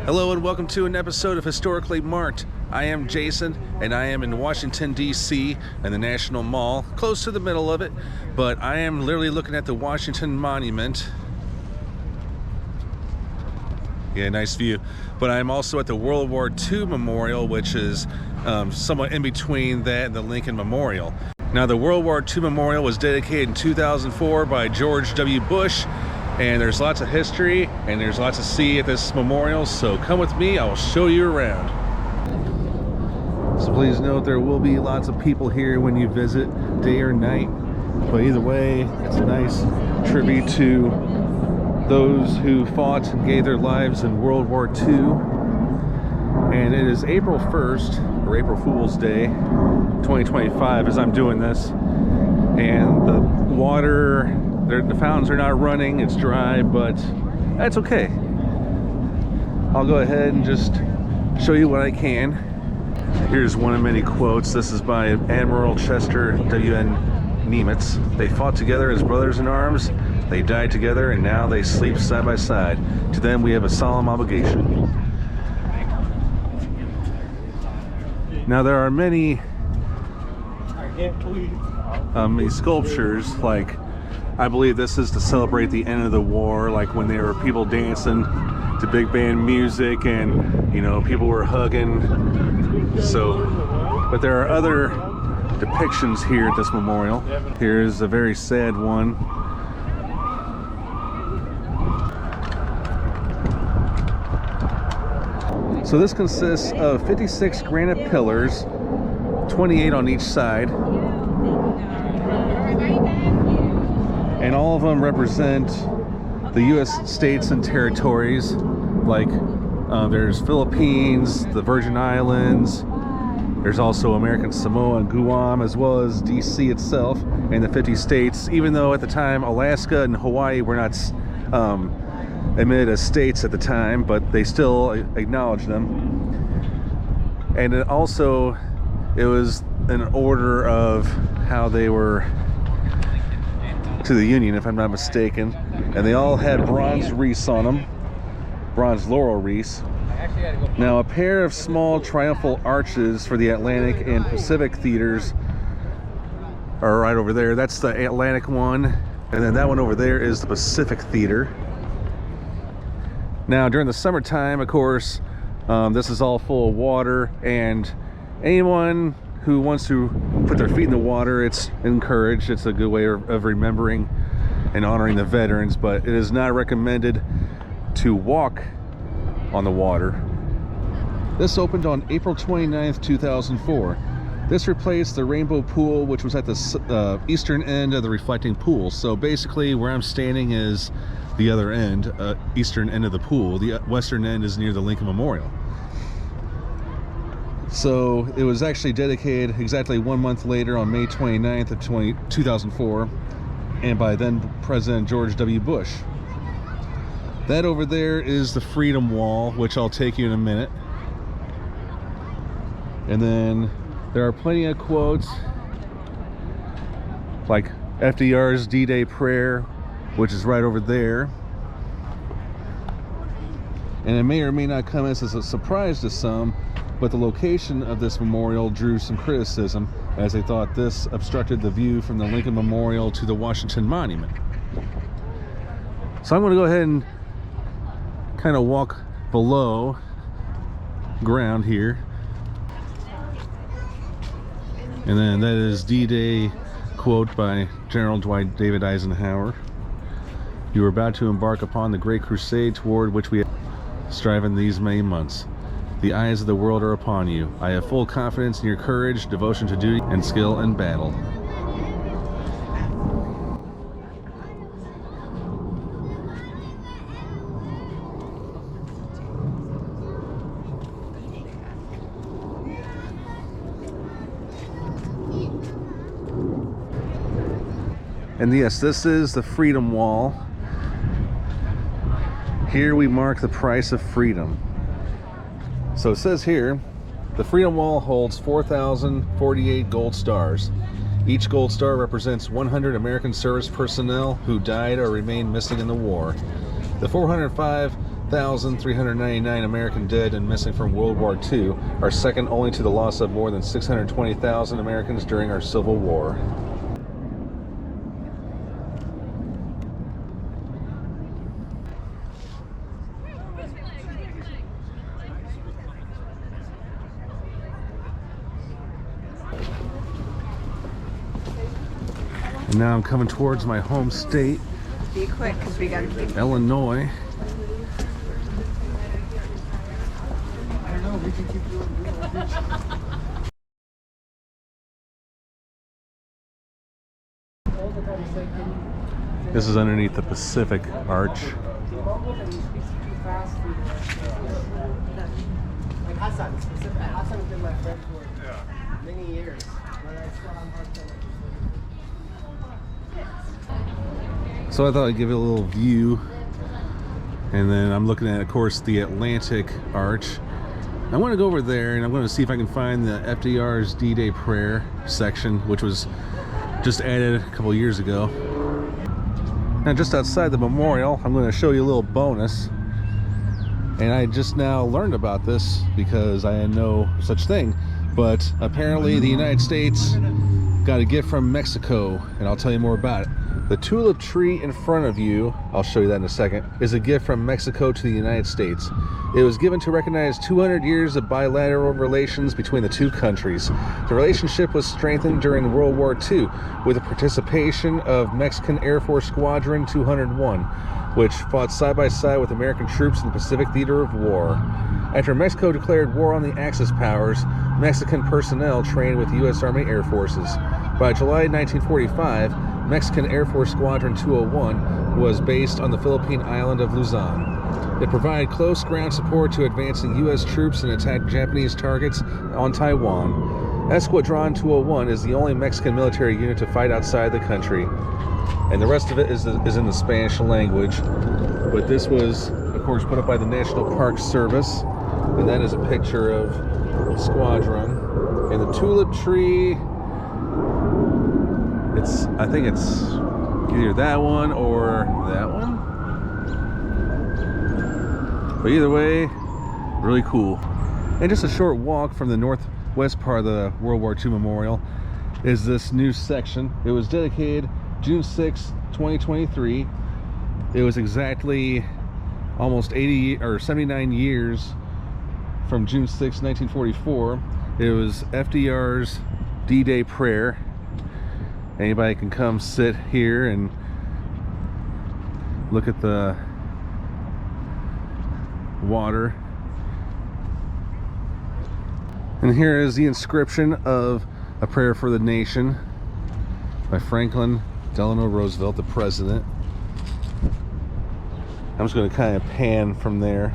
Hello and welcome to an episode of Historically Marked. I am Jason and I am in Washington, D.C. in the National Mall, close to the middle of it, but I am literally looking at the Washington Monument. Yeah, nice view. But I'm also at the World War II Memorial, which is somewhat in between that and the Lincoln Memorial. Now, the World War II Memorial was dedicated in 2004 by George W. Bush, and there's lots of history and there's lots to see at this memorial, so come with me, I'll show you around. So please note there will be lots of people here when you visit, day or night, but either way, it's a nice tribute to those who fought and gave their lives in World War II. And it is April 1st, or April Fool's Day 2025 as I'm doing this, and the water, the fountains are not running, it's dry, but that's okay. I'll go ahead and just show you what I can. Here's one of many quotes. This is by Admiral Chester W.N. Nimitz. They fought together as brothers in arms, they died together, and now they sleep side by side. To them we have a solemn obligation. Now there are many sculptures, like I believe this is to celebrate the end of the war, like when there were people dancing to big band music and, you know, people were hugging. So, but there are other depictions here at this memorial. Here's a very sad one. So this consists of 56 granite pillars, 28 on each side. And all of them represent the U.S. states and territories, like there's Philippines, the Virgin Islands, there's also American Samoa and Guam, as well as D.C. itself, and the 50 states, even though at the time Alaska and Hawaii were not admitted as states at the time, but they still acknowledge them. And it also, it was an order of how they were to the Union, if I'm not mistaken, and they all had bronze wreaths on them, bronze laurel wreaths. Now, a pair of small triumphal arches for the Atlantic and Pacific theaters are right over there. That's the Atlantic one, and then that one over there is the Pacific theater. Now, during the summertime, of course, this is all full of water, and anyone who wants to put their feet in the water, it's encouraged. It's a good way of remembering and honoring the veterans, but it is not recommended to walk on the water. This opened on April 29th, 2004. This replaced the Rainbow Pool, which was at the eastern end of the reflecting pool. So basically where I'm standing is the other end, eastern end of the pool. The western end is near the Lincoln Memorial. So it was actually dedicated exactly 1 month later on May 29th of 2004, and by then President George W. Bush. That over there is the Freedom Wall, which I'll take you in a minute. And then there are plenty of quotes, like FDR's D-Day prayer, which is right over there. And it may or may not come as a surprise to some, but the location of this memorial drew some criticism, as they thought this obstructed the view from the Lincoln Memorial to the Washington Monument. So I'm going to go ahead and kind of walk below ground here. And then that is D-Day quote by General Dwight David Eisenhower. You are about to embark upon the great crusade toward which we have striven these many months. The eyes of the world are upon you. I have full confidence in your courage, devotion to duty, and skill in battle. And yes, this is the Freedom Wall. Here we mark the price of freedom. So it says here, the Freedom Wall holds 4,048 gold stars. Each gold star represents 100 American service personnel who died or remained missing in the war. The 405 1,399 American dead and missing from World War II, are second only to the loss of more than 620,000 Americans during our Civil War. And now I'm coming towards my home state. Be quick, because we gotta keep. Illinois. I don't know, we can keep doing This is underneath the Pacific Arch. Like Hassan, specifically. Hassan's been my friend for many years. But I saw him hard time. So I thought I'd give it a little view. And then I'm looking at, of course, the Atlantic Arch. I want to go over there and I'm going to see if I can find the FDR's D-Day prayer section, which was just added a couple years ago. Now just outside the memorial, I'm going to show you a little bonus. And I just now learned about this because I had no such thing. But apparently the United States got a gift from Mexico, and I'll tell you more about it. The tulip tree in front of you, I'll show you that in a second, is a gift from Mexico to the United States. It was given to recognize 200 years of bilateral relations between the two countries. The relationship was strengthened during World War II with the participation of Mexican Air Force Squadron 201, which fought side by side with American troops in the Pacific theater of war. After Mexico declared war on the Axis powers, Mexican personnel trained with U.S. Army Air Forces. By July 1945, Mexican Air Force Squadron 201 was based on the Philippine island of Luzon. It provided close ground support to advancing U.S. troops and attack Japanese targets on Taiwan. Esquadron 201 is the only Mexican military unit to fight outside the country. And the rest of it is in the Spanish language. But this was, of course, put up by the National Park Service. And that is a picture of the squadron. And the tulip tree, I think it's either that one or that one. But either way, really cool. And just a short walk from the northwest part of the World War II Memorial is this new section. It was dedicated June 6, 2023. It was exactly almost 80 or 79 years from June 6, 1944. It was FDR's D-Day prayer. Anybody can come sit here and look at the water. And here is the inscription of A Prayer for the Nation by Franklin Delano Roosevelt, the president. I'm just going to kind of pan from there.